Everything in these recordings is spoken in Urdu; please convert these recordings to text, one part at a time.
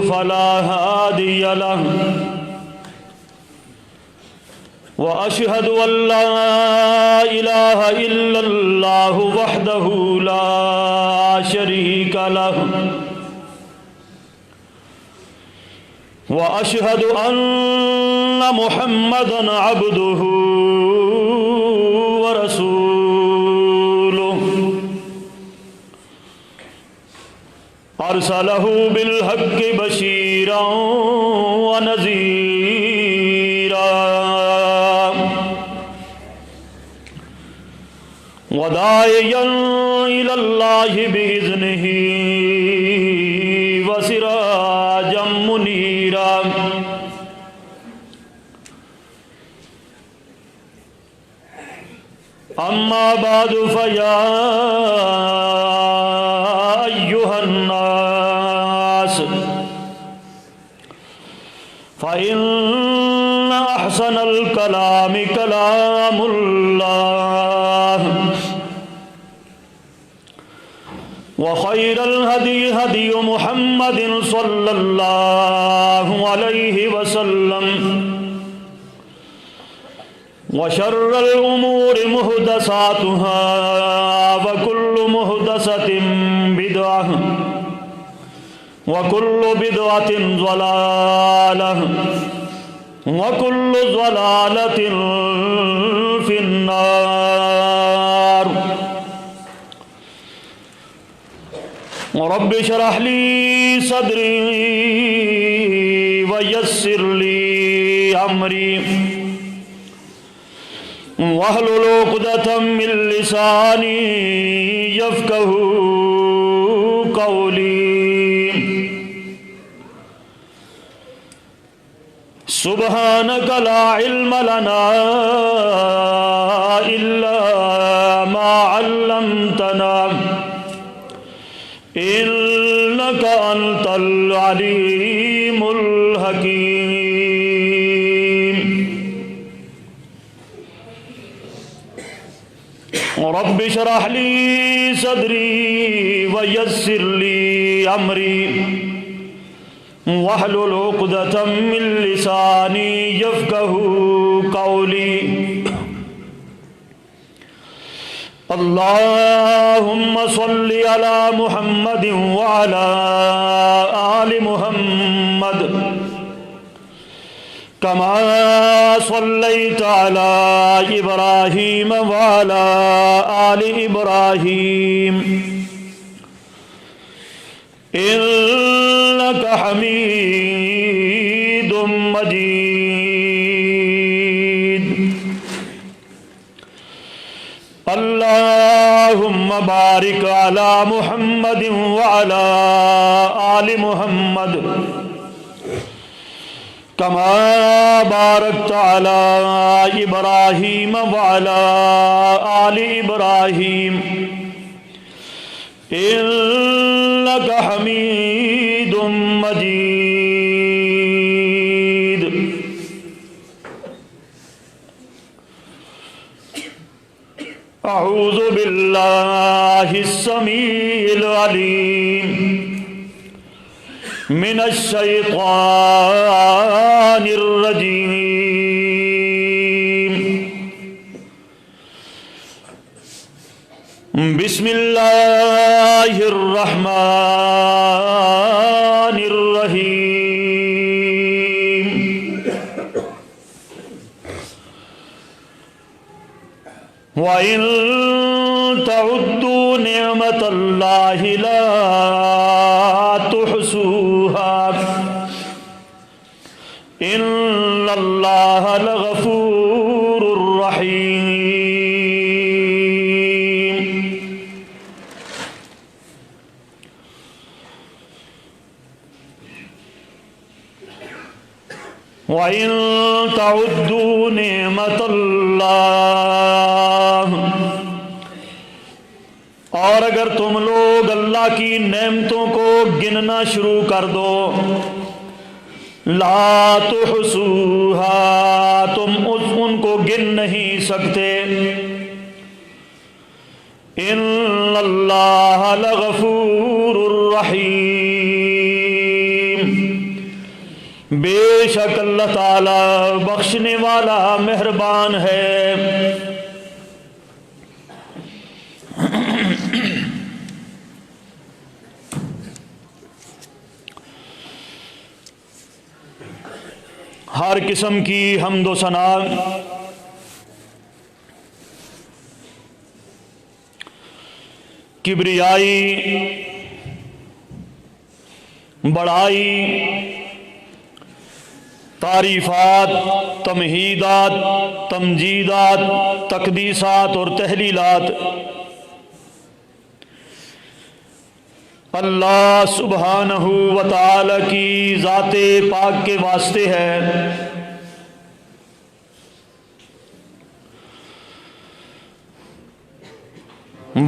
فلا هادي له وأشهد أن لا إله إلا الله وحده لا شريك له وأشهد أن محمدًا عبده ورسوله أرسله بالحق بشيرًا ونذيرًا وداعيًا إلى الله بإذنه وسراجًا منيرًا أما بعد فيا أيها الناس فإن أحسن الكلام كلام الله وخير الهدي هدي محمد صلى الله عليه وسلم وشر الأمور محدثاتها وكل محدثة بدعة وكل بدعة ضلالة وكل ضلالة في النار رب اشرح لي صدري ويسر لي أمري واحلل عقدة من لساني يفقهوا قولي سبحانك لا علم لنا إلا ما علمتنا إنك أنت العليم الحكيم رب اشرح لي صدري ويسر لي أمري واحلل عقدة من لساني يفقهوا قولي اللهم صل على محمد وعلى آل محمد كما صليت على إبراهيم وعلى آل إبراهيم إنك حميد مجيد اللهم بارك على محمد وعلى آل محمد كما باركت على إبراهيم وعلى آل إبراهيم إنك حميد مجيد أعوذ بالله السميع العليم من الشيطان الرجيم بسم الله الرحمن الرحيم وَإِن تَعُدُّوا نِعْمَةَ اللَّهِ لَا تُحْصُوهَا إِنَّ اللَّهَ لَغَفُورٌ رَحِيمٌ وَإِن تَعُدُّوا نِعْمَةَ اللَّهِ، اور اگر تم لوگ اللہ کی نعمتوں کو گننا شروع کر دو، لا تحصوها، تم ان کو گن نہیں سکتے، ان اللہ لغفور رحیم، بے شک اللہ تعالی بخشنے والا مہربان ہے۔ ہر قسم کی حمد و ثنا کبریائی، بڑائی، تعریفات، تمہیدات، تمجیدات، تقدیسات اور تحلیلات اللہ سبحانہ و تعالی کی ذات پاک کے واسطے ہے۔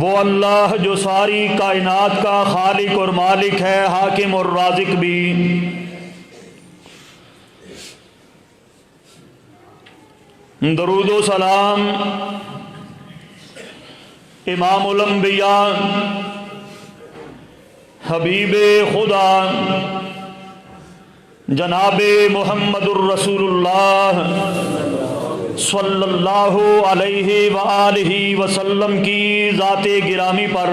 وہ اللہ جو ساری کائنات کا خالق اور مالک ہے، حاکم اور رازق بھی۔ درود و سلام امام الانبیاء، حبیب خدا جناب محمد الرسول اللہ صلی اللہ علیہ وآلہ وسلم کی ذات گرامی پر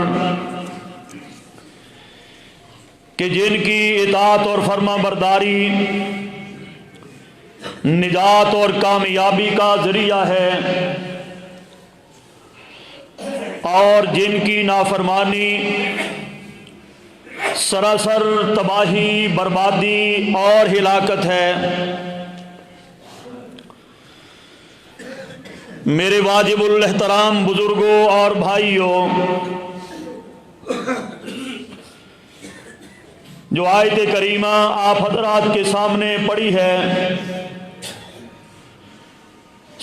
کہ جن کی اطاعت اور فرما برداری نجات اور کامیابی کا ذریعہ ہے، اور جن کی نافرمانی سراسر تباہی، بربادی اور ہلاکت ہے۔ میرے واجب الاحترام بزرگوں اور بھائیوں، جو آیت کریمہ آپ حضرات کے سامنے پڑھی ہے،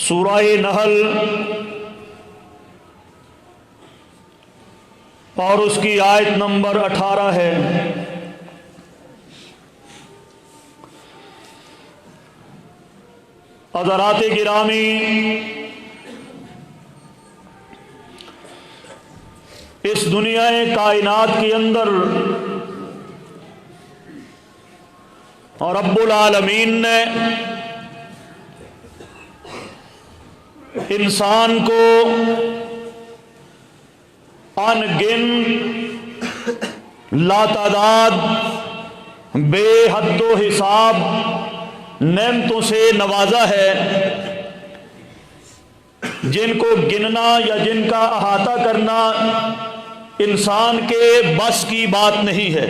سورہ نحل اور اس کی آیت نمبر 18 ہے۔ حضرات گرامی، اس دنیا کائنات کے اندر رب العالمین نے انسان کو ان گن لاتعداد بے حد و حساب نعمتوں سے نوازا ہے، جن کو گننا یا جن کا احاطہ کرنا انسان کے بس کی بات نہیں ہے۔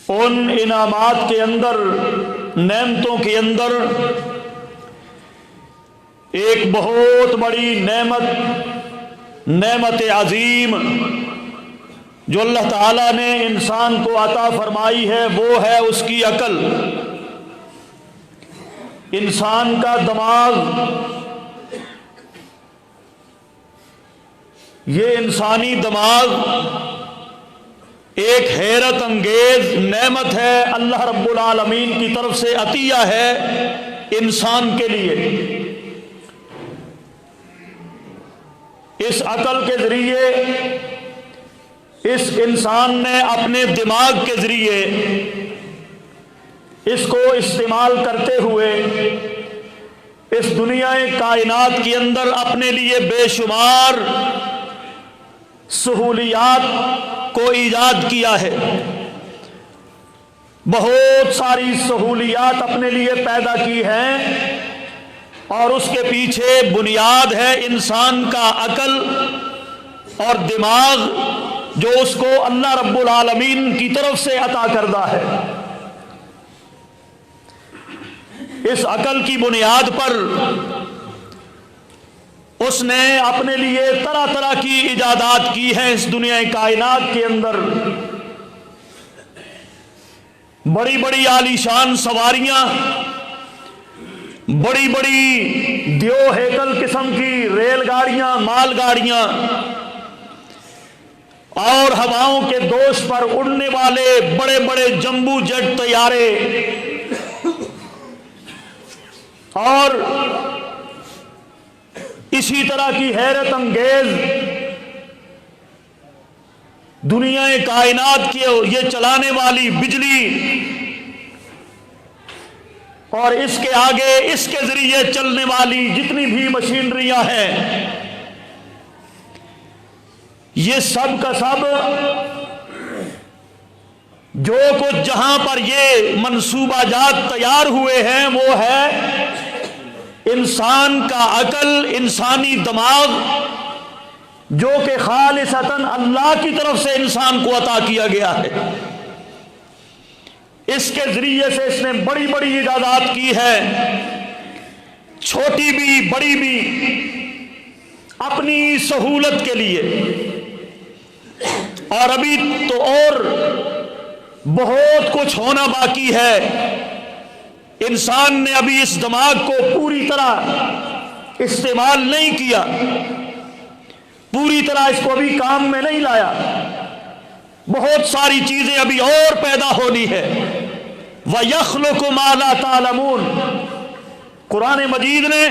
ان انعامات کے اندر، نعمتوں کے اندر ایک بہت بڑی نعمت عظیم جو اللہ تعالیٰ نے انسان کو عطا فرمائی ہے، وہ ہے اس کی عقل۔ انسان کا دماغ، یہ انسانی دماغ ایک حیرت انگیز نعمت ہے، اللہ رب العالمین کی طرف سے عطیہ ہے انسان کے لیے۔ اس عقل کے ذریعے اس انسان نے اپنے دماغ کے ذریعے اس کو استعمال کرتے ہوئے اس دنیا کائنات کے اندر اپنے لیے بے شمار سہولیات کو ایجاد کیا ہے، بہت ساری سہولیات اپنے لیے پیدا کی ہیں، اور اس کے پیچھے بنیاد ہے انسان کا عقل اور دماغ جو اس کو اللہ رب العالمین کی طرف سے عطا کردہ ہے۔ اس عقل کی بنیاد پر اس نے اپنے لیے طرح طرح کی ایجادات کی ہیں اس دنیا کائنات کے اندر۔ بڑی بڑی عالیشان سواریاں، بڑی بڑی دیو ہیکل قسم کی ریل گاڑیاں، مال گاڑیاں، اور ہواؤں کے دوش پر اڑنے والے بڑے بڑے جمبو جیٹ طیارے، اور اسی طرح کی حیرت انگیز دنیا کائنات کی یہ چلانے والی بجلی اور اس کے آگے اس کے ذریعے چلنے والی جتنی بھی مشینریاں ہیں، یہ سب کا سب جو کچھ جہاں پر یہ منصوبہ جات تیار ہوئے ہیں وہ ہے انسان کا عقل، انسانی دماغ، جو کہ خالصتاً اللہ کی طرف سے انسان کو عطا کیا گیا ہے۔ اس کے ذریعے سے اس نے بڑی بڑی ایجادات کی ہے، چھوٹی بھی بڑی بھی، اپنی سہولت کے لیے۔ اور ابھی تو اور بہت کچھ ہونا باقی ہے۔ انسان نے ابھی اس دماغ کو پوری طرح استعمال نہیں کیا، پوری طرح اس کو ابھی کام میں نہیں لایا، بہت ساری چیزیں ابھی اور پیدا ہونی ہے۔ وَيَخْلُقُ مَا لَا تَعْلَمُونَ، قرآن مجید نے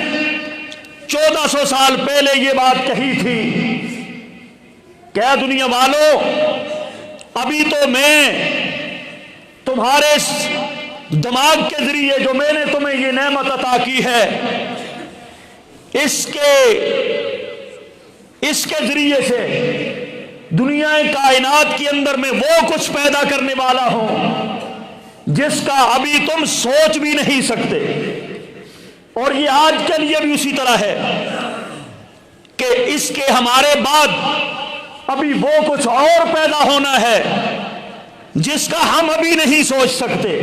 1400 سال پہلے یہ بات کہی تھی کہ اے دنیا والو، ابھی تو میں تمہارے اس دماغ کے ذریعے جو میں نے تمہیں یہ نعمت عطا کی ہے، اس کے ذریعے سے دنیا کائنات کے اندر میں وہ کچھ پیدا کرنے والا ہوں جس کا ابھی تم سوچ بھی نہیں سکتے۔ اور یہ آج کے لیے بھی اسی طرح ہے کہ اس کے ہمارے بعد ابھی وہ کچھ اور پیدا ہونا ہے جس کا ہم ابھی نہیں سوچ سکتے۔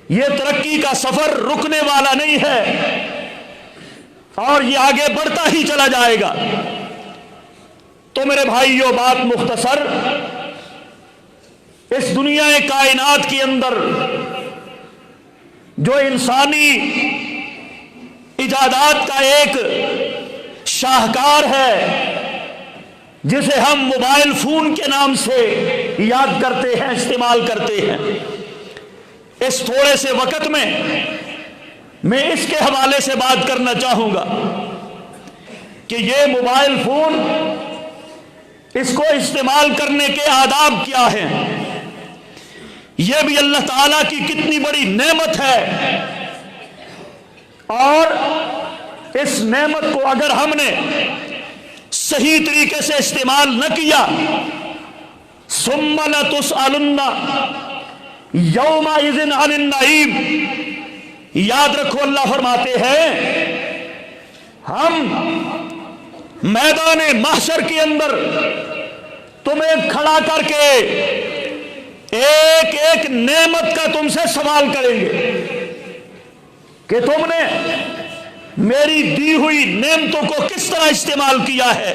یہ ترقی کا سفر رکنے والا نہیں ہے اور یہ آگے بڑھتا ہی چلا جائے گا۔ تو میرے بھائیو، بات مختصر، اس دنیا کائنات کے اندر جو انسانی ایجادات کا ایک شاہکار ہے جسے ہم موبائل فون کے نام سے یاد کرتے ہیں، استعمال کرتے ہیں، اس تھوڑے سے وقت میں اس کے حوالے سے بات کرنا چاہوں گا کہ یہ موبائل فون، اس کو استعمال کرنے کے آداب کیا ہیں، یہ بھی اللہ تعالیٰ کی کتنی بڑی نعمت ہے۔ اور اس نعمت کو اگر ہم نے صحیح طریقے سے استعمال نہ کیا، ثم لتسألن یومئذ عن النعیم، یاد رکھو اللہ فرماتے ہیں ہم میدان محشر کے اندر تمہیں کھڑا کر کے ایک ایک نعمت کا تم سے سوال کریں گے کہ تم نے میری دی ہوئی نعمتوں کو کس طرح استعمال کیا ہے۔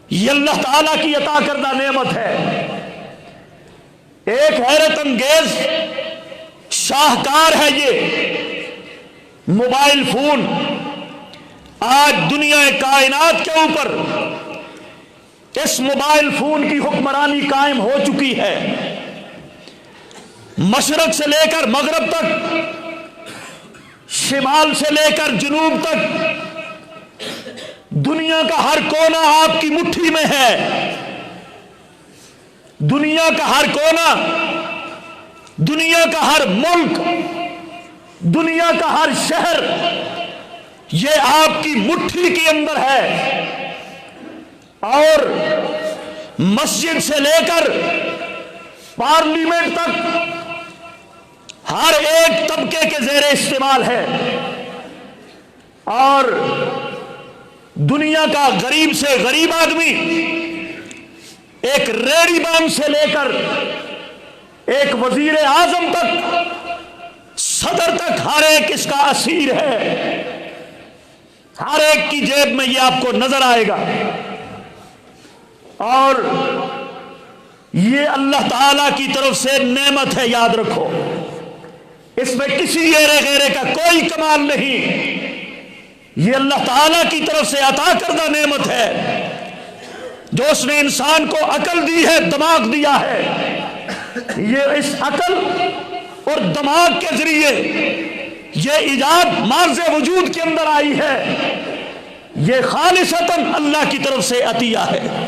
یہ اللہ تعالیٰ کی عطا کردہ نعمت ہے، ایک حیرت انگیز شاہکار ہے یہ موبائل فون۔ آج دنیا کائنات کے اوپر اس موبائل فون کی حکمرانی قائم ہو چکی ہے۔ مشرق سے لے کر مغرب تک، شمال سے لے کر جنوب تک، دنیا کا ہر کونا آپ کی مٹھی میں ہے۔ دنیا کا ہر کونا، دنیا کا ہر ملک، دنیا کا ہر شہر، یہ آپ کی مٹھی کے اندر ہے۔ اور مسجد سے لے کر پارلیمنٹ تک ہر ایک طبقے کے زیر استعمال ہے۔ اور دنیا کا غریب سے غریب آدمی، ایک ریڑی بان سے لے کر ایک وزیر اعظم تک، صدر تک، ہر ایک اس کا اسیر ہے۔ ہر ایک کی جیب میں یہ آپ کو نظر آئے گا۔ اور یہ اللہ تعالیٰ کی طرف سے نعمت ہے، یاد رکھو، اس میں کسی ایرے غیرے کا کوئی کمال نہیں، یہ اللہ تعالیٰ کی طرف سے عطا کردہ نعمت ہے جو اس نے انسان کو عقل دی ہے، دماغ دیا ہے۔ یہ اس عقل اور دماغ کے ذریعے یہ ایجاد مارز وجود کے اندر آئی ہے، یہ خالصتاً اللہ کی طرف سے عطیہ ہے۔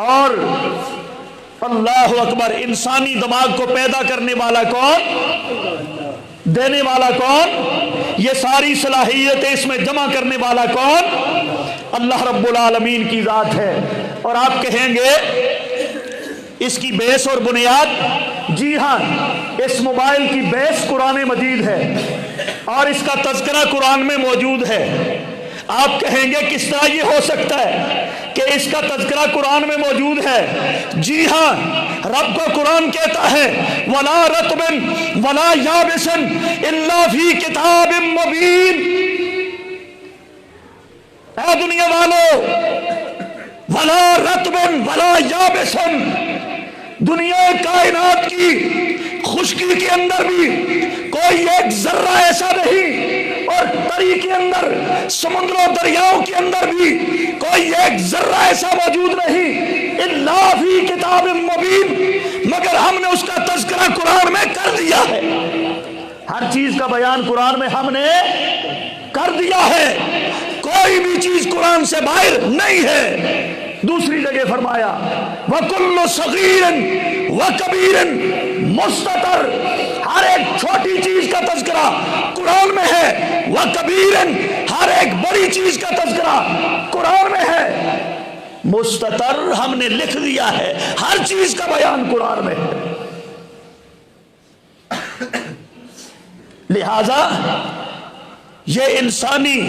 اور اللہ اکبر، انسانی دماغ کو پیدا کرنے والا کون؟ دینے والا کون؟ یہ ساری صلاحیتیں اس میں جمع کرنے والا کون؟ اللہ رب العالمین کی ذات ہے۔ اور آپ کہیں گے اس کی بیس اور بنیاد؟ جی ہاں، اس موبائل کی بیس قرآن مجید ہے اور اس کا تذکرہ قرآن میں موجود ہے۔ آپ کہیں گے کس طرح یہ ہو سکتا ہے کہ اس کا تذکرہ قرآن میں موجود ہے؟ جی ہاں، رب کو قرآن کہتا ہے وَلَا رَطْبٍ وَلَا يَابِسٍ إِلَّا فِي كِتَابٍ مُبِينٍ۔ اے دنیا والو، وَلَا رَطْبٍ وَلَا يَابِسٍ، دنیا کائنات کی خشکی کے اندر بھی کوئی ایک ذرہ ایسا نہیں، اور تری کے اندر، سمندروں دریاؤں کے اندر بھی کوئی ایک ذرہ ایسا موجود نہیں، الا فی کتاب مبین، مگر ہم نے اس کا تذکرہ قرآن میں کر دیا ہے۔ ہر چیز کا بیان قرآن میں ہم نے کر دیا ہے، کوئی بھی چیز قرآن سے باہر نہیں ہے۔ دوسری جگہ فرمایا وَكُلُّ صَغِيرٍ وَكَبِيرٍ مُسْتَطَرٍ، ہر ایک چھوٹی چیز کا تذکرہ قرآن میں ہے، وَكَبِيرٍ، ہر ایک بڑی چیز کا تذکرہ قرآن میں ہے، مستتر، ہم نے لکھ دیا ہے، ہر چیز کا بیان قرآن میں ہے۔ لہذا یہ انسانی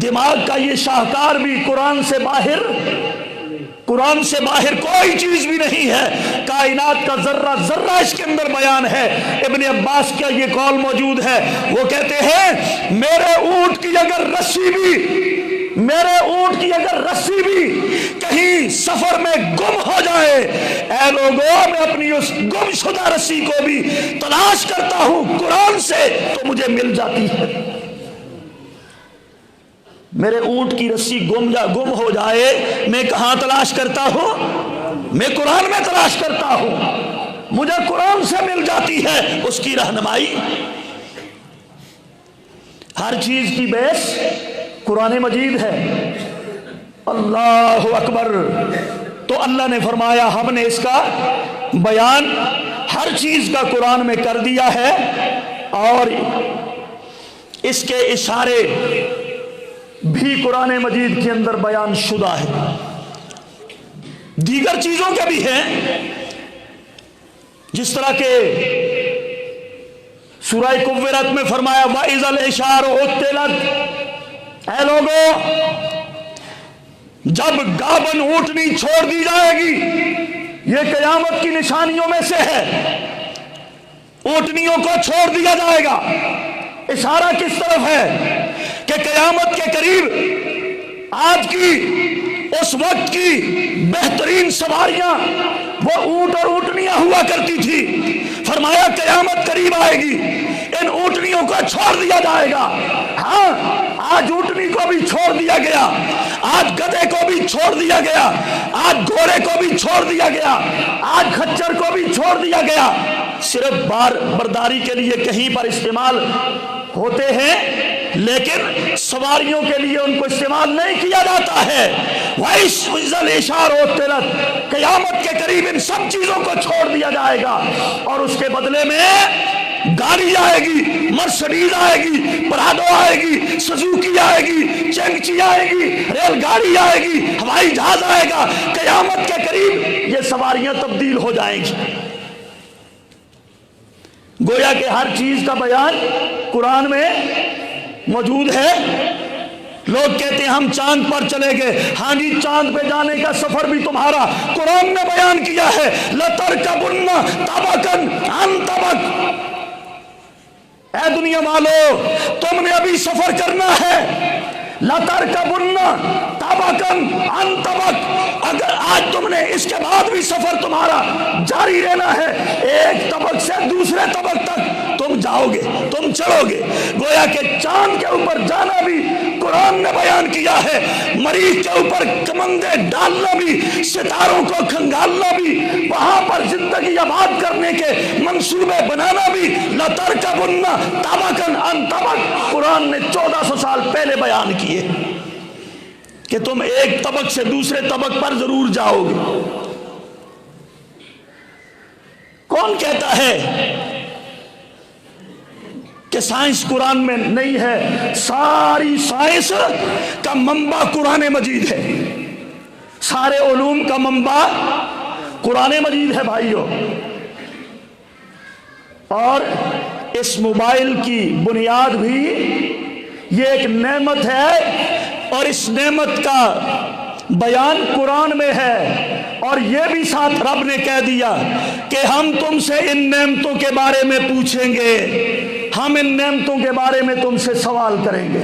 دماغ کا یہ شاہکار بھی قرآن سے باہر کوئی چیز بھی نہیں ہے۔ کائنات کا ذرہ ذرہ اس کے اندر بیان ہے۔ ابن عباس کا یہ قول موجود ہے، وہ کہتے ہیں میرے اونٹ کی اگر رسی بھی کہیں سفر میں گم ہو جائے، اے لوگوں، میں اپنی اس گم شدہ رسی کو بھی تلاش کرتا ہوں قرآن سے تو مجھے مل جاتی ہے۔ میرے اونٹ کی رسی گم ہو جائے، میں کہاں تلاش کرتا ہوں؟ میں قرآن میں تلاش کرتا ہوں، مجھے قرآن سے مل جاتی ہے اس کی رہنمائی۔ ہر چیز کی بیس قرآن مجید ہے۔ اللہ اکبر۔ تو اللہ نے فرمایا ہم نے اس کا بیان ہر چیز کا قرآن میں کر دیا ہے، اور اس کے اشارے بھی قرآن مجید کے اندر بیان شدہ ہے، دیگر چیزوں کے بھی ہیں، جس طرح کہ سورہ کورت میں فرمایا وَإِذَا الْعِشَارُ عُطِّلَتْ، اے لوگوں، جب گابن اونٹنی چھوڑ دی جائے گی، یہ قیامت کی نشانیوں میں سے ہے، اونٹنیوں کو چھوڑ دیا جائے گا۔ اشارہ کس طرف ہے کہ قیامت کے قریب آج کی اس وقت کی بہترین سواریاں وہ اونٹ اور اونٹنیاں ہوا کرتی تھی۔ فرمایا قیامت قریب آئے گی، ان اونٹنیوں کو چھوڑ دیا جائے گا۔ ہاں، آج اونٹنی کو بھی چھوڑ دیا گیا، آج گدھے کو بھی چھوڑ دیا گیا، آج گھوڑے کو بھی چھوڑ دیا گیا، آج خچر کو بھی چھوڑ دیا گیا، صرف بار برداری کے لیے کہیں پر استعمال ہوتے ہیں، لیکن سواریوں کے لیے ان کو استعمال نہیں کیا جاتا ہے۔ وَإِذَا الْعِشَارُ عُطِّلَتْ، قیامت کے قریب ان سب چیزوں کو چھوڑ دیا جائے گا، اور اس کے بدلے میں گاڑی آئے گی، مرسڈیز آئے گی، پرادو آئے گی، سزوکی آئے گی، چنگچی آئے گی، ریل گاڑی آئے گی، ہوائی جہاز آئے گا۔ قیامت کے قریب یہ سواریاں تبدیل ہو جائیں گی۔ گویا کہ ہر چیز کا بیان قرآن میں موجود ہے۔ لوگ کہتے ہیں ہم چاند پر چلے گئے، ہاں جی، چاند پہ جانے کا سفر بھی تمہارا قرآن نے بیان کیا ہے۔ لَتَرْكَبُنَّ طَبَقًا عَن طَبَقٍ، اے دنیا والو، تم نے ابھی سفر کرنا ہے۔ لَتَرْكَبُنَّ طَبَقًا عَن طَبَقٍ، اگر آج تم نے، اس کے بعد بھی سفر تمہارا جاری رہنا ہے، ایک طبق سے دوسرے طبق تک تم جاؤ گے، تم چلو گے۔ گویا کہ چاند کے اوپر جانا بھی قرآن نے بیان کیا ہے، مریخ کے اوپر کمندے ڈالنا بھی، ستاروں کو کھنگالنا بھی، وہاں پر زندگی آباد کرنے کے منصوبے بنانا بھی۔ لَتَرْكَبُنَّ طَبَقًا عَن طَبَقٍ، قرآن نے 1400 سال پہلے بیان کیے۔ کہ تم ایک طبق سے دوسرے طبق پر ضرور جاؤ گے۔ کون کہتا ہے کہ سائنس قرآن میں نہیں ہے؟ ساری سائنس کا منبع قرآن مجید ہے، سارے علوم کا منبع قرآن مجید ہے بھائیو۔ اور اس موبائل کی بنیاد بھی یہ ایک نعمت ہے، اور اس نعمت کا بیان قرآن میں ہے، اور یہ بھی ساتھ رب نے کہہ دیا کہ ہم تم سے ان نعمتوں کے بارے میں پوچھیں گے، ہم ان نعمتوں کے بارے میں تم سے سوال کریں گے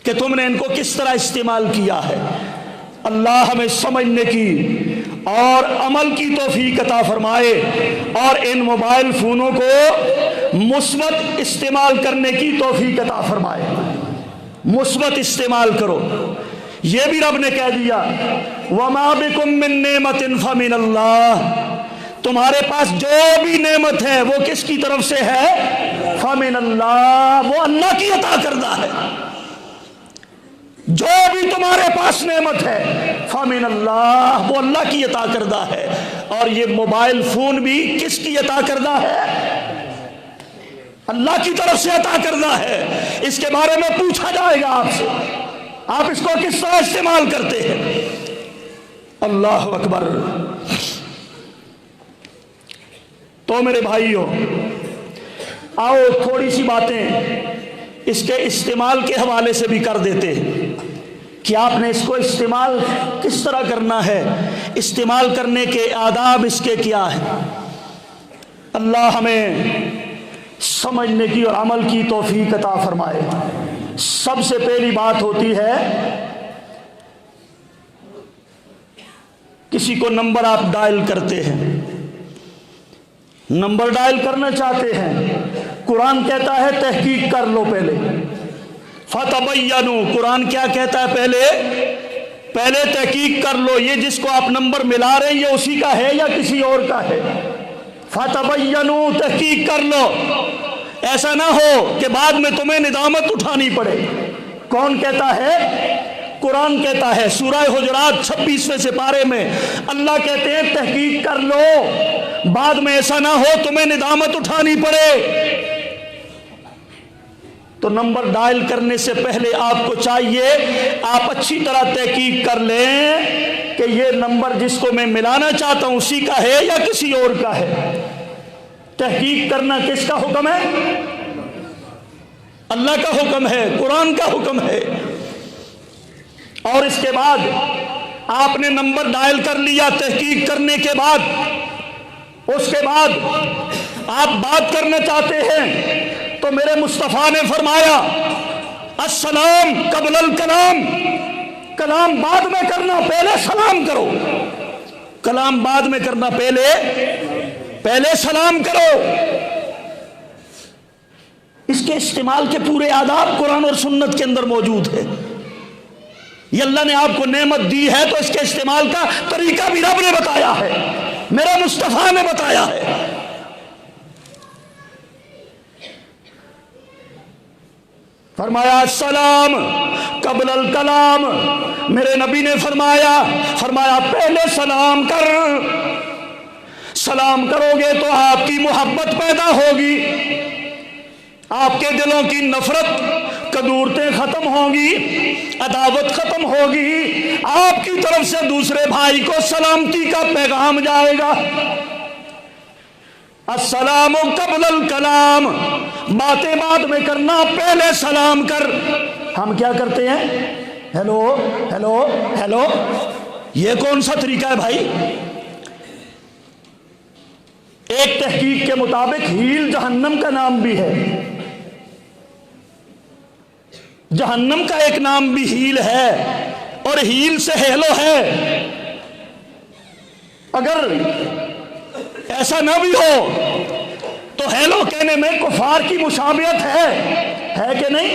کہ تم نے ان کو کس طرح استعمال کیا ہے۔ اللہ ہمیں سمجھنے کی اور عمل کی توفیق عطا فرمائے، اور ان موبائل فونوں کو مثبت استعمال کرنے کی توفیق عطا فرمائے۔ مثبت استعمال کرو۔ یہ بھی رب نے کہہ دیا وَمَا بِكُم مِّن نِّعْمَةٍ فَمِنَ اللَّهِ، تمہارے پاس جو بھی نعمت ہے وہ کس کی طرف سے ہے؟ فَمِنَ اللَّهِ، وہ اللہ کی عطا کردہ ہے۔ جو بھی تمہارے پاس نعمت ہے فَمِنَ اللَّهِ، وہ اللہ کی عطا کردہ ہے۔ اور یہ موبائل فون بھی کس کی عطا کردہ ہے؟ اللہ کی طرف سے عطا کردہ ہے۔ اس کے بارے میں پوچھا جائے گا آپ سے، آپ اس کو کس طرح استعمال کرتے ہیں۔ اللہ اکبر۔ تو میرے بھائیوں، آؤ تھوڑی سی باتیں اس کے استعمال کے حوالے سے بھی کر دیتے ہیں کہ آپ نے اس کو استعمال کس طرح کرنا ہے، استعمال کرنے کے آداب اس کے کیا ہیں۔ اللہ ہمیں سمجھنے کی اور عمل کی توفیق عطا فرمائے۔ سب سے پہلی بات ہوتی ہے، کسی کو نمبر آپ ڈائل کرتے ہیں، نمبر ڈائل کرنا چاہتے ہیں، قرآن کہتا ہے تحقیق کر لو پہلے، فتبینوا، قرآن کیا کہتا ہے؟ پہلے تحقیق کر لو، یہ جس کو آپ نمبر ملا رہے ہیں یہ اسی کا ہے یا کسی اور کا ہے؟ فتبینوا، تحقیق کر لو، ایسا نہ ہو کہ بعد میں تمہیں ندامت اٹھانی پڑے۔ کون کہتا ہے؟ قرآن کہتا ہے، سورہ حجرات 26ویں سپارے میں اللہ کہتے ہیں تحقیق کر لو، بعد میں ایسا نہ ہو تمہیں ندامت اٹھانی پڑے۔ تو نمبر ڈائل کرنے سے پہلے آپ کو چاہیے آپ اچھی طرح تحقیق کر لیں کہ یہ نمبر جس کو میں ملانا چاہتا ہوں اسی کا ہے یا کسی اور کا ہے۔ تحقیق کرنا کس کا حکم ہے؟ اللہ کا حکم ہے، قرآن کا حکم ہے۔ اور اس کے بعد آپ نے نمبر ڈائل کر لیا، تحقیق کرنے کے بعد اس کے بعد آپ بات کرنا چاہتے ہیں تو میرے مصطفیٰ نے فرمایا السلام قبل الکلام، کلام بعد میں کرنا، پہلے سلام کرو۔ کلام بعد میں کرنا، پہلے سلام کرو۔ اس کے استعمال کے پورے آداب قرآن اور سنت کے اندر موجود ہے۔ یہ اللہ نے آپ کو نعمت دی ہے تو اس کے استعمال کا طریقہ بھی رب نے بتایا ہے، میرا مصطفیٰ نے بتایا ہے۔ فرمایا السلام قبل الکلام، میرے نبی نے فرمایا پہلے سلام کر، سلام کرو گے تو آپ کی محبت پیدا ہوگی، آپ کے دلوں کی نفرت کدورتیں ختم ہوں گی، عداوت ختم ہوگی، آپ کی طرف سے دوسرے بھائی کو سلامتی کا پیغام جائے گا۔ السلام قبل الکلام، باتیں بعد میں کرنا، پہلے سلام کر۔ ہم کیا کرتے ہیں؟ ہیلو ہیلو ہیلو، یہ کون سا طریقہ ہے بھائی؟ ایک تحقیق کے مطابق ہیل جہنم کا نام بھی ہے، جہنم کا ایک نام بھی ہیل ہے، اور ہیل سے ہیلو ہے۔ اگر ایسا نہ بھی ہو تو ہیلو کہنے میں کفار کی مشابہت ہے کہ نہیں؟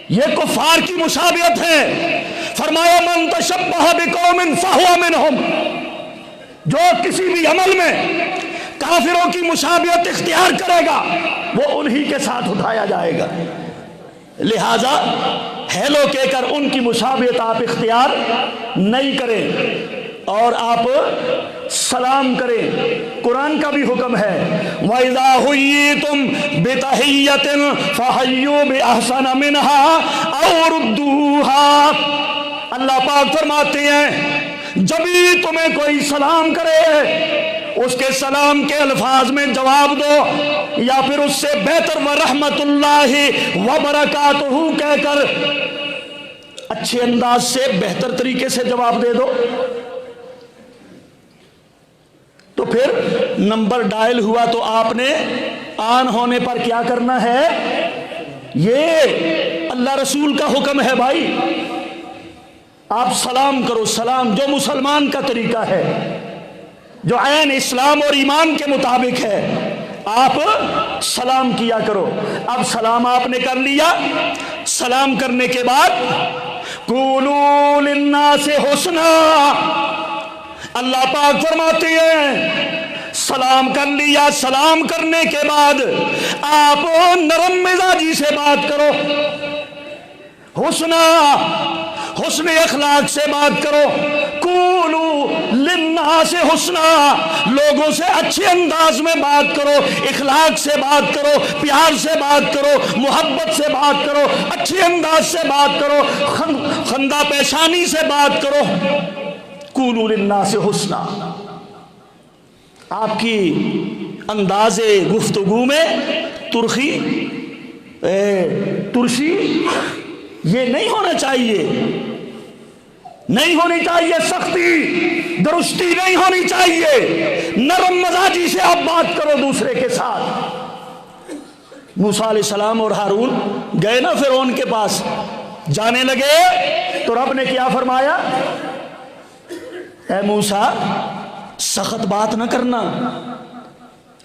یہ کفار کی مشابہت ہے۔ فرمایا من تشبہ بقوم فہو منہم، جو کسی بھی عمل میں کافروں کی مشابہت اختیار کرے گا وہ انہی کے ساتھ اٹھایا جائے گا۔ لہذا ہیلو کہہ کر ان کی مشابہت آپ اختیار نہیں کریں اور آپ سلام کریں۔ قرآن کا بھی حکم ہے وَإِذَا حُيِّيتُم بِتَحِيَّةٍ فَحَيُّوا بِأَحْسَنَ مِنْهَا أَوْ رُدُّوهَا۔ اللہ پاک فرماتے ہیں جب بھی تمہیں کوئی سلام کرے اس کے سلام کے الفاظ میں جواب دو، یا پھر اس سے بہتر وَرَحْمَةُ اللَّهِ وَبَرَكَاتُهُ کہہ کر اچھے انداز سے بہتر طریقے سے جواب دے دو۔ تو پھر نمبر ڈائل ہوا تو آپ نے آن ہونے پر کیا کرنا ہے؟ یہ اللہ رسول کا حکم ہے بھائی، آپ سلام کرو۔ سلام جو مسلمان کا طریقہ ہے، جو عین اسلام اور ایمان کے مطابق ہے، آپ سلام کیا کرو۔ اب سلام آپ نے کر لیا، سلام کرنے کے بعد قولوا للناس حسنا، اللہ پاک فرماتے ہیں سلام کر لیا، سلام کرنے کے بعد آپ نرم مزاجی سے بات کرو، حسنا، حسن اخلاق سے بات کرو۔ قولوا للناس حسنا، لوگوں سے اچھے انداز میں بات کرو، اخلاق سے بات کرو، پیار سے بات کرو، محبت سے بات کرو، اچھے انداز سے بات کرو، خندہ پیشانی سے بات کرو۔ قولوا للناس حسنا، آپ کی انداز گفتگو میں ترشی یہ نہیں ہونا چاہیے، نہیں ہونی چاہیے، سختی درستی نہیں ہونی چاہیے، نرم مزاجی سے آپ بات کرو دوسرے کے ساتھ۔ موسیٰ علیہ السلام اور ہارون گئے نا فرعون کے پاس، جانے لگے تو رب نے کیا فرمایا؟ اے موسیٰ سخت بات نہ کرنا،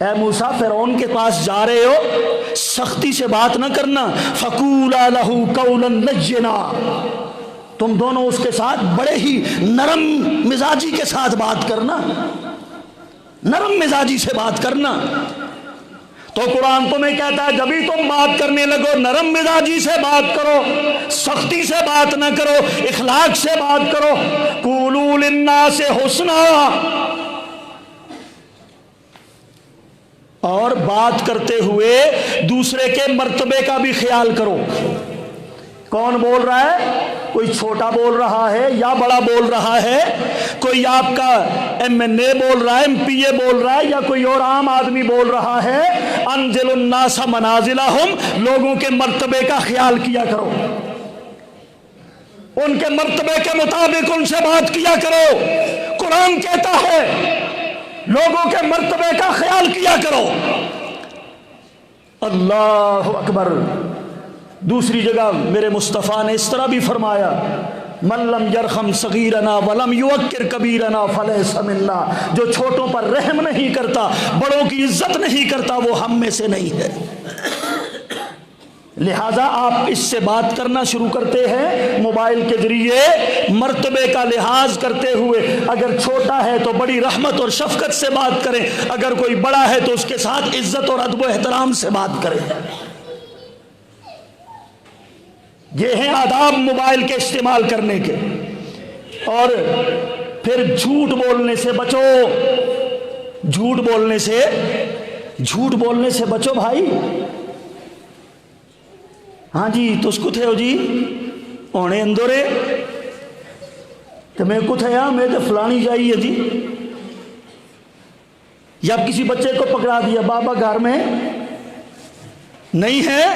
اے موسیٰ فرعون کے پاس جا رہے ہو سختی سے بات نہ کرنا۔ فَقُولَا لَهُ قَوْلًا لَيِّنًا، تم دونوں اس کے ساتھ بڑے ہی نرم مزاجی کے ساتھ بات کرنا، نرم مزاجی سے بات کرنا۔ تو قرآن تمہیں کہتا ہے جبھی تم بات کرنے لگو نرم مزاجی سے بات کرو، سختی سے بات نہ کرو، اخلاق سے بات کرو۔ قولوا للناس حسنا، اور بات کرتے ہوئے دوسرے کے مرتبے کا بھی خیال کرو۔ کون بول رہا ہے؟ کوئی چھوٹا بول رہا ہے یا بڑا بول رہا ہے، کوئی آپ کا MNA بول رہا ہے، MPA بول رہا ہے، یا کوئی اور عام آدمی بول رہا ہے۔ انزل الناس منازلہم، لوگوں کے مرتبے کا خیال کیا کرو، ان کے مرتبے کے مطابق ان سے بات کیا کرو۔ قرآن کہتا ہے لوگوں کے مرتبے کا خیال کیا کرو۔ اللہ اکبر۔ دوسری جگہ میرے مصطفیٰ نے اس طرح بھی فرمایا من لم یرحم صغیرنا ولم یوقر کبیرنا فلیس منا، جو چھوٹوں پر رحم نہیں کرتا، بڑوں کی عزت نہیں کرتا، وہ ہم میں سے نہیں ہے۔ لہذا آپ اس سے بات کرنا شروع کرتے ہیں موبائل کے ذریعے، مرتبے کا لحاظ کرتے ہوئے، اگر چھوٹا ہے تو بڑی رحمت اور شفقت سے بات کریں، اگر کوئی بڑا ہے تو اس کے ساتھ عزت اور ادب و احترام سے بات کریں۔ یہ ہیں آداب موبائل کے استعمال کرنے کے۔ اور پھر جھوٹ بولنے سے بچو، جھوٹ بولنے سے بچو بھائی۔ ہاں جی تس کتھے ہو جی؟ اونے اندورے تو میں کتھے ہاں، میں تو فلانی جائیے جی۔ یا کسی بچے کو پکڑا دیا، بابا گھر میں نہیں ہے،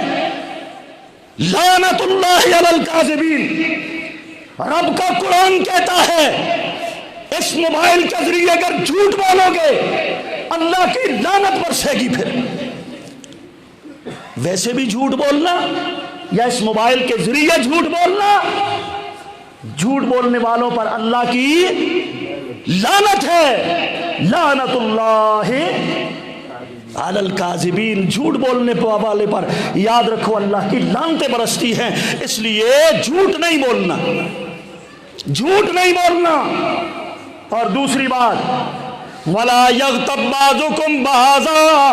لعنت اللہ علی الکاذبین۔ رب کا قرآن کہتا ہے اس موبائل کے ذریعے اگر جھوٹ بولو گے اللہ کی لعنت برسے گی۔ پھر ویسے بھی جھوٹ بولنا یا اس موبائل کے ذریعے جھوٹ بولنا، جھوٹ بولنے والوں پر اللہ کی لعنت ہے۔ لعنت اللہ علی الکاذبین، جھوٹ بولنے والے پر یاد رکھو اللہ کی لعنتیں برستی ہیں۔ اس لیے جھوٹ نہیں بولنا، جھوٹ نہیں بولنا۔ اور دوسری بات وَلَا يَغْتَبْ بَعْضُكُمْ بَعْضًا،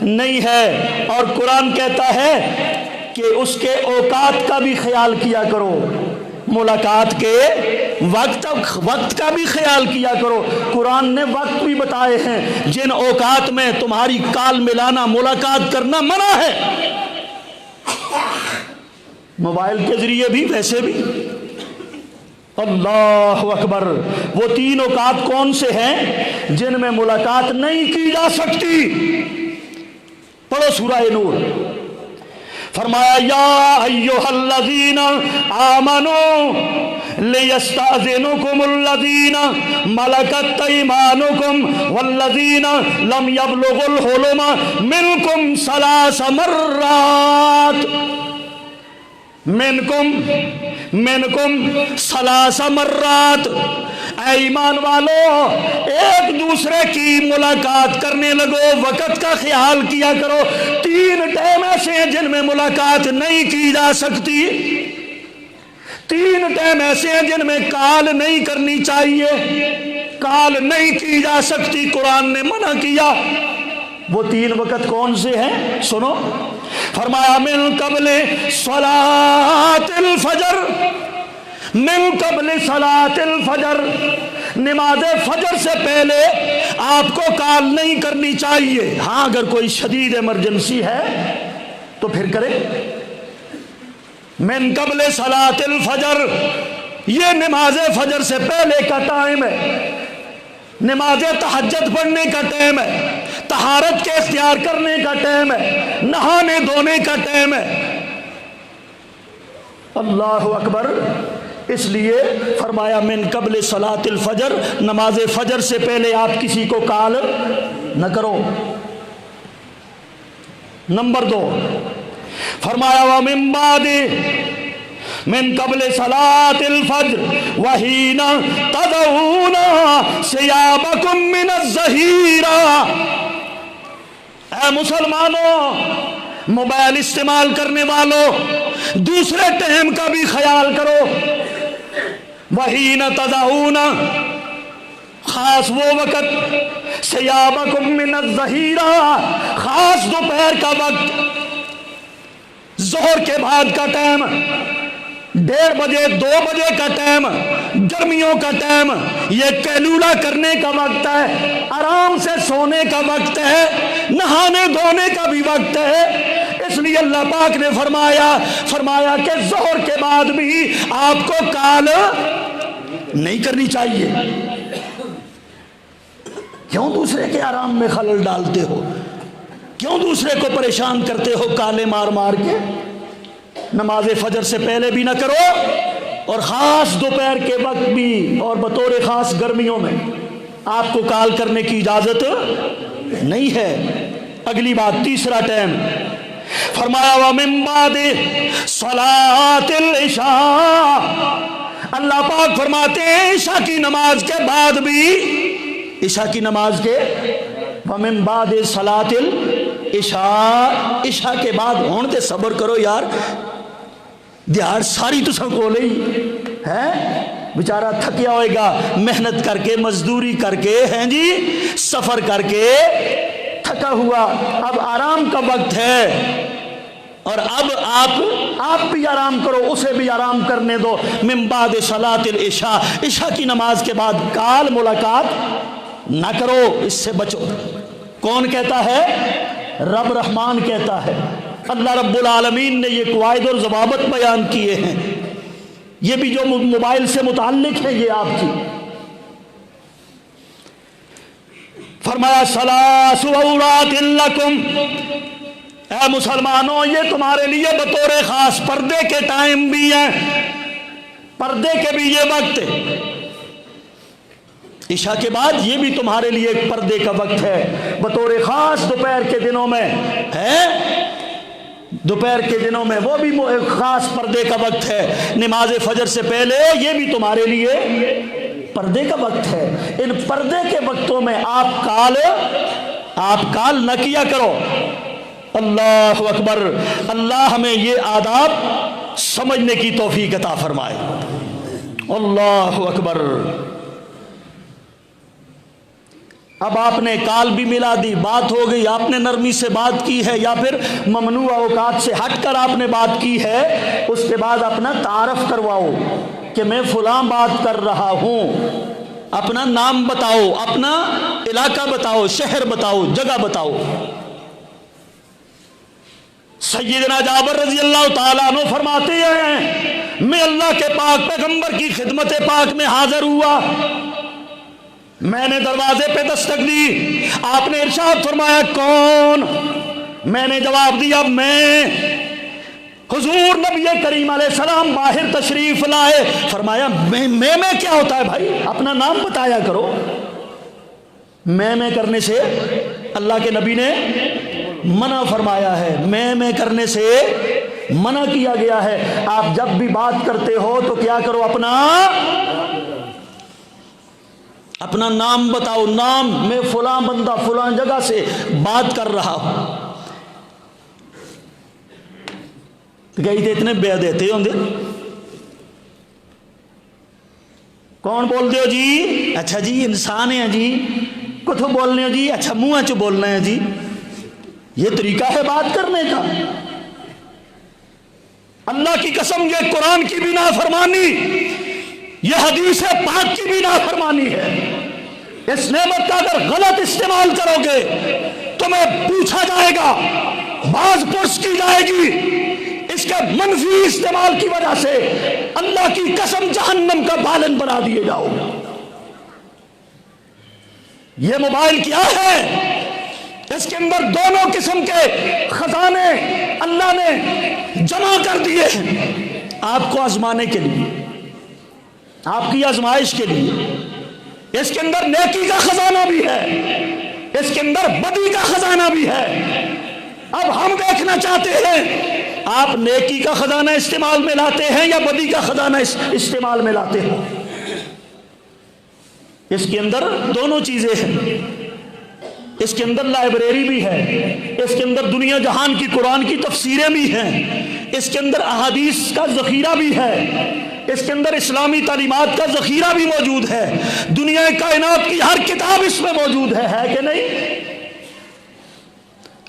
نہیں ہے۔ اور قرآن کہتا ہے کہ اس کے اوقات کا بھی خیال کیا کرو، ملاقات کے وقت کا بھی خیال کیا کرو۔ قرآن نے وقت بھی بتائے ہیں جن اوقات میں تمہاری کال ملانا، ملاقات کرنا منع ہے، موبائل کے ذریعے بھی ویسے بھی۔ اللہ اکبر۔ وہ 3 اوقات کون سے ہیں جن میں ملاقات نہیں کی جا سکتی؟ پڑھو سورہ نور۔ فرمایا یا ایھا الذین آمنوا لیستأذنکم الذین ملکت ایمانکم والذین لم یبلغوا الحلم منکم 3 مرات، منکم 3 مرات۔ اے ایمان والو، ایک دوسرے کی ملاقات کرنے لگو، وقت کا خیال کیا کرو۔ 3 ٹائم ایسے ہیں جن میں ملاقات نہیں کی جا سکتی، 3 ٹائم ایسے ہیں جن میں کال نہیں کرنی چاہیے، کال نہیں کی جا سکتی، قرآن نے منع کیا۔ وہ 3 وقت کون سے ہیں؟ سنو، فرمایا من قبل صلاۃ الفجر، من قبل صلاۃ الفجر، نماز فجر سے پہلے آپ کو کال نہیں کرنی چاہیے۔ ہاں اگر کوئی شدید ایمرجنسی ہے تو پھر کرے۔ من قبل صلاۃ الفجر، یہ نماز فجر سے پہلے کا ٹائم ہے، نماز تہجد پڑھنے کا ٹائم ہے، طہارت کے اختیار کرنے کا ٹائم ہے، نہانے دھونے کا ٹائم ہے۔ اللہ اکبر۔ اس لیے فرمایا من قبل صلاۃ الفجر، نماز فجر سے پہلے آپ کسی کو کال نہ کرو۔ نمبر 2، فرمایا ومن بعد من قبل صلاۃ الفجر وحین تضعون ثیابکم من الظہیرہ۔ اے مسلمانوں، موبائل استعمال کرنے والوں، دوسرے ٹائم کا بھی خیال کرو۔ وحین تضعون، خاص وہ وقت، ثیابکم من الظہیرہ، خاص دوپہر کا وقت، ظہر کے بعد کا ٹائم، 1:30 بجے 2 بجے کا ٹائم، گرمیوں کا ٹائم، یہ قیلولہ کرنے کا وقت ہے، آرام سے سونے کا وقت ہے، نہانے دھونے کا بھی وقت ہے۔ اس لیے اللہ پاک نے فرمایا کہ ظہر کے بعد بھی آپ کو کال نہیں کرنی چاہیے۔ کیوں دوسرے کے آرام میں خلل ڈالتے ہو؟ کیوں دوسرے کو پریشان کرتے ہو کالے مار مار کے؟ نماز فجر سے پہلے بھی نہ کرو، اور خاص دوپہر کے وقت بھی، اور بطور خاص گرمیوں میں آپ کو کال کرنے کی اجازت نہیں ہے۔ اگلی بات، تیسرا ٹائم، فرمایا ومن بعد صلاۃ العشاء، اللہ پاک فرماتے ہیں عشاء کی نماز کے بعد بھی، عشاء کی نماز کے ومن بعد صلاۃ العشاء، عشاء کے بعد ہون تے صبر کرو یار، دیہار ساری تو سب کو لئی ہے، بیچارہ تھکیا ہوئے گا محنت کر کے، مزدوری کر کے، ہیں جی سفر کر کے تھکا ہوا، اب آرام کا وقت ہے، اور اب آپ بھی آرام کرو، اسے بھی آرام کرنے دو۔ من بعد صلاۃ العشاء، عشاء کی نماز کے بعد کال ملاقات نہ کرو، اس سے بچو۔ کون کہتا ہے؟ رب رحمان کہتا ہے۔ اللہ رب العالمین نے یہ قواعد اور ضوابط بیان کیے ہیں، یہ بھی جو موبائل سے متعلق ہے، یہ آپ کی۔ فرمایا ثلاث عورات لکم، اے مسلمانوں یہ تمہارے لیے بطور خاص پردے کے ٹائم بھی ہیں، پردے کے بھی یہ وقت ہے، عشاء کے بعد یہ بھی تمہارے لیے ایک پردے کا وقت ہے، بطور خاص دوپہر کے دنوں میں ہے، دوپہر کے دنوں میں وہ بھی ایک خاص پردے کا وقت ہے، نماز فجر سے پہلے یہ بھی تمہارے لیے پردے کا وقت ہے۔ ان پردے کے وقتوں میں آپ کال نہ کیا کرو۔ اللہ اکبر۔ اللہ ہمیں یہ آداب سمجھنے کی توفیق عطا فرمائے۔ اللہ اکبر۔ اب آپ نے کال بھی ملا دی، بات ہو گئی، آپ نے نرمی سے بات کی ہے یا پھر ممنوع اوقات سے ہٹ کر آپ نے بات کی ہے، اس کے بعد اپنا تعارف کرواؤ کہ میں فلاں بات کر رہا ہوں، اپنا نام بتاؤ، اپنا علاقہ بتاؤ، شہر بتاؤ، جگہ بتاؤ۔ سیدنا جابر رضی اللہ تعالیٰ عنہ فرماتے ہیں میں اللہ کے پاک پیغمبر کی خدمت پاک میں حاضر ہوا، میں نے دروازے پہ دستک دی، آپ نے ارشاد فرمایا کون؟ میں نے جواب دیا میں۔ حضور نبی کریم علیہ السلام باہر تشریف لائے، فرمایا میں کیا ہوتا ہے بھائی، اپنا نام بتایا کرو۔ میں کرنے سے اللہ کے نبی نے منع فرمایا ہے، میں کرنے سے منع کیا گیا ہے۔ آپ جب بھی بات کرتے ہو تو کیا کرو، اپنا نام بتاؤ، نام میں فلاں بندہ فلاں جگہ سے بات کر رہا ہوں۔ کئی تو اتنے بے دیتے ہوں گے، کون بولتے ہو جی؟ اچھا جی انسان ہیں جی، کتھو بولنے ہو جی؟ اچھا منہ چ بولنا ہے جی، یہ طریقہ ہے بات کرنے کا؟ اللہ کی قسم یہ قرآن کی بھی نافرمانی، یہ حدیث پاک کی بھی نافرمانی ہے۔ اس نعمت کا اگر غلط استعمال کرو گے تمہیں پوچھا جائے گا، باز پرس کی جائے گی، اس کے منفی استعمال کی وجہ سے اللہ کی قسم جہنم کا بالن بنا دیے جاؤ۔ یہ موبائل کیا ہے؟ اس کے اندر دونوں قسم کے خزانے اللہ نے جمع کر دیے ہیں آپ کو آزمانے کے لیے، آپ کی آزمائش کے لیے۔ اس کے اندر نیکی کا خزانہ بھی ہے، اس کے اندر بدی کا خزانہ بھی ہے۔ اب ہم دیکھنا چاہتے ہیں آپ نیکی کا خزانہ استعمال میں لاتے ہیں یا بدی کا خزانہ استعمال میں لاتے ہیں۔ اس کے اندر دونوں چیزیں ہیں، اس کے اندر لائبریری بھی ہے، اس کے اندر دنیا جہان کی قرآن کی تفسیریں بھی ہیں، اس کے اندر احادیث کا ذخیرہ بھی ہے، اس کے اندر اسلامی تعلیمات کا ذخیرہ بھی موجود ہے، دنیا کائنات کی ہر کتاب اس میں موجود ہے کہ نہیں؟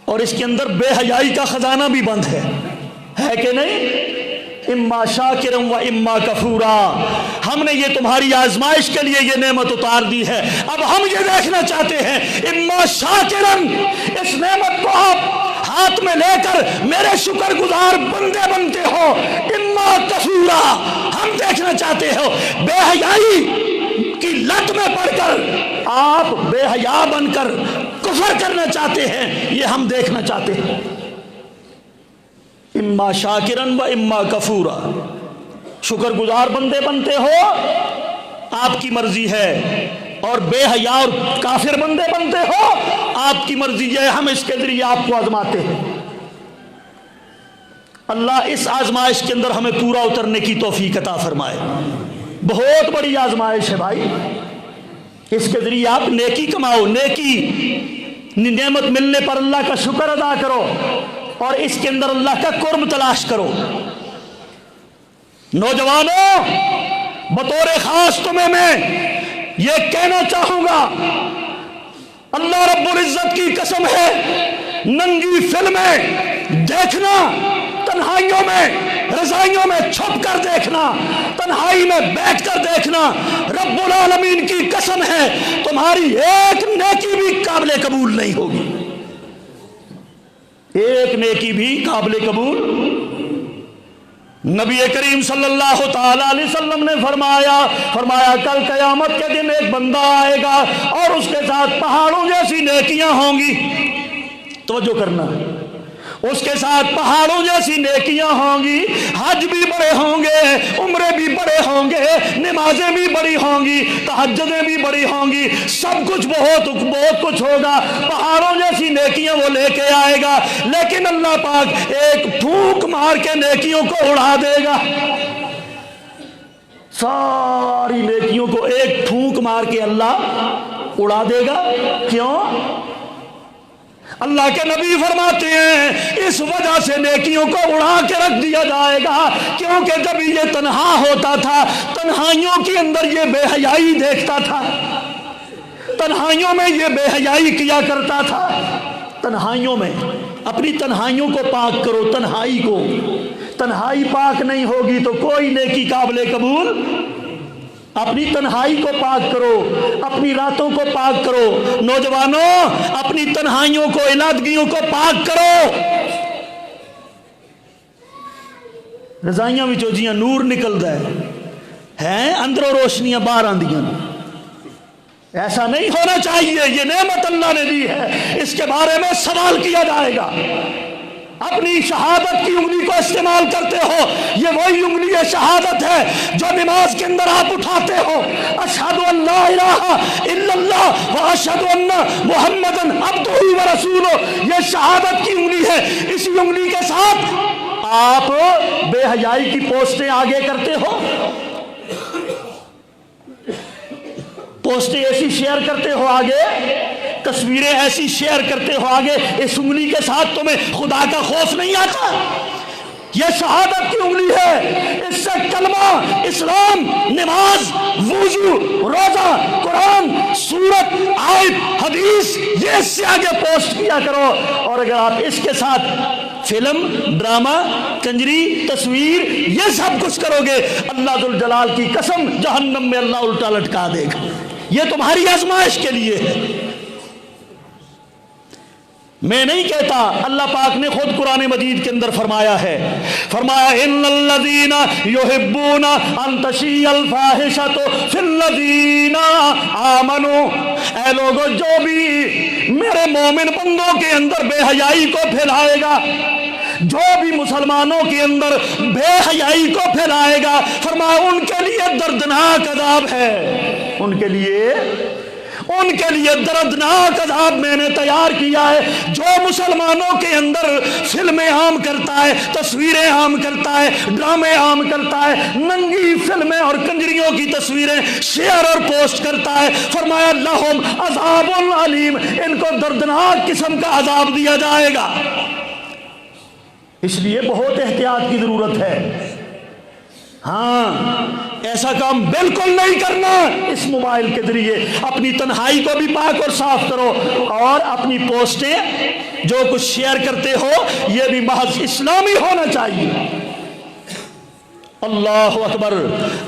اور اس کے اندر بے حیائی کا خزانہ بھی بند ہے کہ نہیں؟ اما شاکرم و اما کفورا، ہم نے یہ تمہاری آزمائش کے لیے یہ نعمت اتار دی ہے، اب ہم یہ دیکھنا چاہتے ہیں اما شاکرم، اس نعمت کو آپ ہاتھ میں لے کر میرے شکر گزار بندے بنتے ہو، اما کفورا، ہم دیکھنا چاہتے ہو بے حیائی کی لت میں پڑ کر آپ بے حیا بن کر کفر کرنا چاہتے ہیں، یہ ہم دیکھنا چاہتے ہیں۔ اما شاکرن و اما کفورا، شکر گزار بندے بنتے ہو آپ کی مرضی ہے، اور بے حیا اور کافر بندے بنتے ہو آپ کی مرضی ہے، ہم اس کے ذریعے آپ کو آزماتے ہیں۔ اللہ اس آزمائش کے اندر ہمیں پورا اترنے کی توفیق عطا فرمائے۔ بہت بڑی آزمائش ہے بھائی، اس کے ذریعے آپ نیکی کماؤ، نیکی نعمت ملنے پر اللہ کا شکر ادا کرو، اور اس کے اندر اللہ کا قرب تلاش کرو۔ نوجوانوں، بطور خاص تمہیں میں یہ کہنا چاہوں گا، اللہ رب العزت کی قسم ہے، ننگی فلمیں دیکھنا، تنہائیوں میں رضائیوں میں چھپ کر دیکھنا، تنہائی میں بیٹھ کر دیکھنا، رب العالمین کی قسم ہے تمہاری ایک نیکی بھی قابل قبول نہیں ہوگی، ایک نیکی بھی قابل قبول۔ نبی کریم صلی اللہ تعالی علیہ وسلم نے فرمایا کل قیامت کے دن ایک بندہ آئے گا اور اس کے ساتھ پہاڑوں جیسی نیکیاں ہوں گی، توجہ کرنا، اس کے ساتھ پہاڑوں جیسی نیکیاں ہوں گی، حج بھی بڑے ہوں گے، عمرے بھی بڑے ہوں گے، نمازیں بھی بڑی ہوں گی، تہجدیں بھی بڑی ہوں گی، سب کچھ بہت کچھ ہوگا، پہاڑوں جیسی نیکیاں وہ لے کے آئے گا، لیکن اللہ پاک ایک پھونک مار کے نیکیوں کو اڑا دے گا، ساری نیکیوں کو ایک پھونک مار کے اللہ اڑا دے گا۔ کیوں؟ اللہ کے نبی فرماتے ہیں اس وجہ سے نیکیوں کو اڑا کے رکھ دیا جائے گا کیونکہ جب یہ تنہا ہوتا تھا، تنہائیوں کے اندر یہ بے حیائی دیکھتا تھا، تنہائیوں میں یہ بے حیائی کیا کرتا تھا، تنہائیوں میں اپنی تنہائیوں کو پاک کرو، تنہائی کو، تنہائی پاک نہیں ہوگی تو کوئی نیکی قابل قبول، اپنی تنہائی کو پاک کرو، اپنی راتوں کو پاک کرو، نوجوانوں اپنی تنہائیوں کو، علادگیوں کو پاک کرو۔ رضائیاں وچوں جیاں نور نکلدا ہے اندروں روشنیاں باہر آندیاں، ایسا نہیں ہونا چاہیے، یہ نعمت اللہ نے دی ہے، اس کے بارے میں سوال کیا جائے گا۔ اپنی شہادت کی انگلی کو استعمال کرتے ہو، یہ وہی انگلی شہادت ہے جو نماز کے اندر آپ اٹھاتے ہو، اشہد ان لا الہ الا اللہ و اشہد ان محمد عبدہ و رسولہ، یہ شہادت کی انگلی ہے۔ اسی انگلی کے ساتھ آپ بے حیائی کی پوسٹیں آگے کرتے ہو، پوسٹیں ایسی شیئر کرتے ہو آگے، تصویریں ایسی شیئر کرتے ہو آگے، اس انگلی کے ساتھ تمہیں خدا کا خوف نہیں آتا؟ یہ شہادت کی انگلی ہے، اس سے کلمہ، اسلام، نماز، وضو، روزہ، قرآن، سورت، آیت، حدیث، یہ اس سے آگے پوسٹ کیا کرو۔ اور اگر آپ اس کے ساتھ فلم، ڈرامہ، کنجری، تصویر، یہ سب کچھ کرو گے، اللہ ذوالجلال کی قسم جہنم میں اللہ الٹا لٹکا دے گا۔ یہ تمہاری آزمائش کے لیے ہے، میں نہیں کہتا، اللہ پاک نے خود قرآن مجید کے اندر فرمایا ہے، فرمایا ان الذین یحبون ان تشیع الفاحشۃ فی الذین آمنوا، اے لوگو جو بھی میرے مومن بندوں کے اندر بے حیائی کو پھیلائے گا، جو بھی مسلمانوں کے اندر بے حیائی کو پھیلائے گا، فرمایا ان کے لیے دردناک عذاب ہے، ان کے لیے دردناک عذاب میں نے تیار کیا ہے۔ جو مسلمانوں کے اندر فلمیں عام کرتا ہے، تصویریں عام کرتا ہے، ڈرامے عام کرتا ہے، ننگی فلمیں اور کنجریوں کی تصویریں شیئر اور پوسٹ کرتا ہے، فرمایا لہم عذاب علیم، ان کو دردناک قسم کا عذاب دیا جائے گا۔ اس لیے بہت احتیاط کی ضرورت ہے۔ ہاں، ایسا کام بالکل نہیں کرنا۔ اس موبائل کے ذریعے اپنی تنہائی کو بھی پاک اور صاف کرو، اور اپنی پوسٹیں جو کچھ شیئر کرتے ہو یہ بھی محض اسلامی ہونا چاہیے۔ اللہ اکبر۔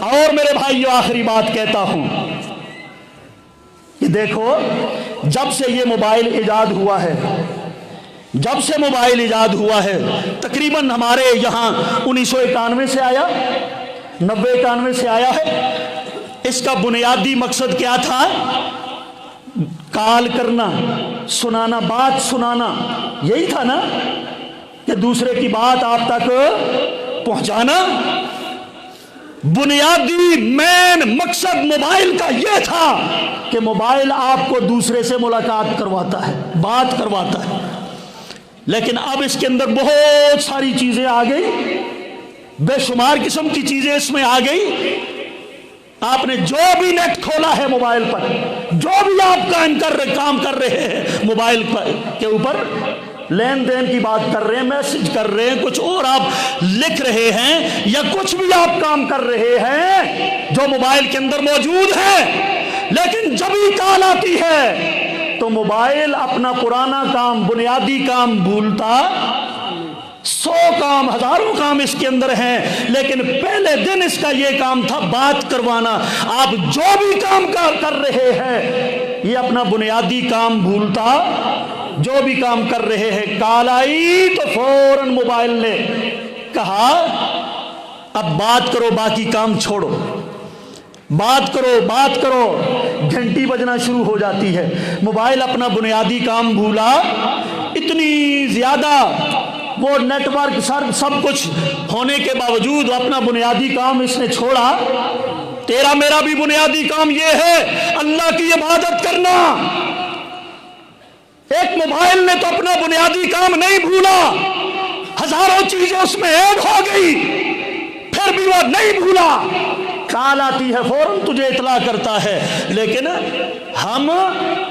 اور میرے بھائیو آخری بات کہتا ہوں، یہ دیکھو، جب سے یہ موبائل ایجاد ہوا ہے، جب سے موبائل ایجاد ہوا ہے، تقریباً ہمارے یہاں 1991 سے آیا، 90-91 سے آیا ہے۔ اس کا بنیادی مقصد کیا تھا؟ کال کرنا، سنانا، بات سنانا، یہی تھا نا، کہ دوسرے کی بات آپ تک پہنچانا۔ بنیادی مین مقصد موبائل کا یہ تھا کہ موبائل آپ کو دوسرے سے ملاقات کرواتا ہے، بات کرواتا ہے۔ لیکن اب اس کے اندر بہت ساری چیزیں آ گئی، بے شمار قسم کی چیزیں اس میں آ گئی۔ آپ نے جو بھی نیٹ کھولا ہے موبائل پر، جو بھی آپ کام کر رہے ہیں موبائل پر کے اوپر، لین دین کی بات کر رہے ہیں، میسج کر رہے ہیں، کچھ اور آپ لکھ رہے ہیں، یا کچھ بھی آپ کام کر رہے ہیں جو موبائل کے اندر موجود ہے، لیکن جب ہی کال آتی ہے تو موبائل اپنا پرانا کام، بنیادی کام بھولتا۔ 100 کام، ہزاروں کام اس کے اندر ہیں، لیکن پہلے دن اس کا یہ کام تھا بات کروانا۔ آپ جو بھی کام کر رہے ہیں یہ اپنا بنیادی کام بھولتا، جو بھی کام کر رہے ہیں، کال آئی تو فوراً موبائل نے کہا اب بات کرو، باقی کام چھوڑو، بات کرو، بات کرو۔ گھنٹی بجنا شروع ہو جاتی ہے، موبائل اپنا بنیادی کام بھولا۔ اتنی زیادہ وہ نیٹ ورک سب کچھ ہونے کے باوجود اپنا بنیادی کام اس نے چھوڑا۔ تیرا میرا بھی بنیادی کام یہ ہے، اللہ کی عبادت کرنا۔ ایک موبائل نے تو اپنا بنیادی کام نہیں بھولا، ہزاروں چیزیں اس میں ایڈ ہو گئی، پھر بھی وہ نہیں بھولا کال آتی ہے فوراً تجھے اطلاع کرتا ہے، لیکن ہم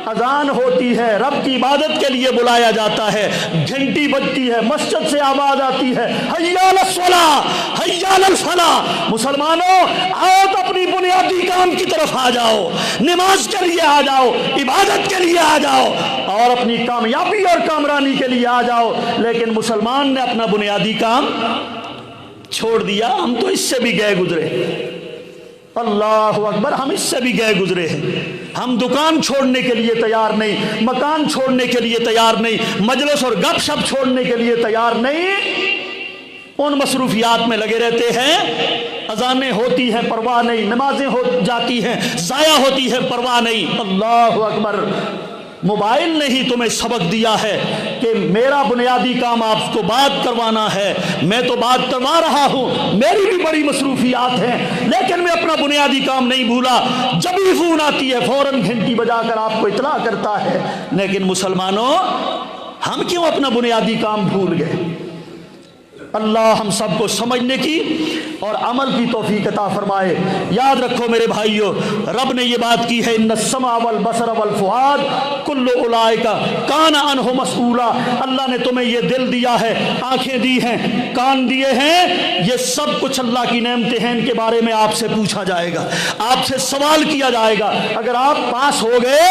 اذان ہوتی ہے، رب کی عبادت کے لیے بلایا جاتا ہے، گھنٹی بجتی ہے، مسجد سے آواز آتی ہے حی علی الصلاۃ حی علی الفلاح، مسلمانوں آؤ تو اپنی بنیادی کام کی طرف آ جاؤ، نماز کے لیے آ جاؤ، عبادت کے لیے آ جاؤ اور اپنی کامیابی اور کامرانی کے لیے آ جاؤ۔ لیکن مسلمان نے اپنا بنیادی کام چھوڑ دیا۔ ہم تو اس سے بھی گئے گزرے، اللہ اکبر، ہم اس سے بھی گئے گزرے ہیں۔ ہم دکان چھوڑنے کے لیے تیار نہیں، مکان چھوڑنے کے لیے تیار نہیں، مجلس اور گپ شپ چھوڑنے کے لیے تیار نہیں، ان مصروفیات میں لگے رہتے ہیں۔ اذانیں ہوتی ہیں پرواہ نہیں، نمازیں ہو جاتی ہیں ضائع ہوتی ہے پرواہ نہیں، اللہ اکبر۔ موبائل نے ہی تمہیں سبق دیا ہے کہ میرا بنیادی کام آپ کو بات کروانا ہے، میں تو بات کروا رہا ہوں، میری بھی بڑی مصروفیات ہیں، لیکن میں اپنا بنیادی کام نہیں بھولا۔ جب بھی فون آتی ہے فوراً گھنٹی بجا کر آپ کو اطلاع کرتا ہے۔ لیکن مسلمانوں ہم کیوں اپنا بنیادی کام بھول گئے؟ اللہ ہم سب کو سمجھنے کی اور عمل کی توفیق عطا فرمائے۔ یاد رکھو میرے بھائیو، رب نے یہ بات کی ہے ان السمع والبصر والفؤاد کل اولئک کان عنہ مسئولا۔ اللہ نے تمہیں یہ دل دیا ہے، آنکھیں دی ہیں، کان دیے ہیں، یہ سب کچھ اللہ کی نعمتیں ہیں، ان کے بارے میں آپ سے پوچھا جائے گا، آپ سے سوال کیا جائے گا۔ اگر آپ پاس ہو گئے،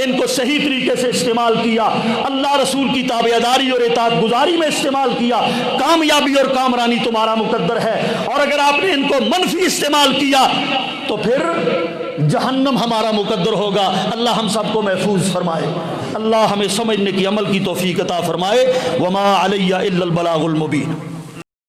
ان کو صحیح طریقے سے استعمال کیا، اللہ رسول کی تابعداری اور اطاعت گزاری میں استعمال کیا، کامیابی اور کامرانی تمہارا مقدر ہے۔ اور اگر آپ نے ان کو منفی استعمال کیا تو پھر جہنم ہمارا مقدر ہوگا۔ اللہ ہم سب کو محفوظ فرمائے، اللہ ہمیں سمجھنے کی عمل کی توفیق عطا فرمائے۔ وما علی الا البلاغ المبین۔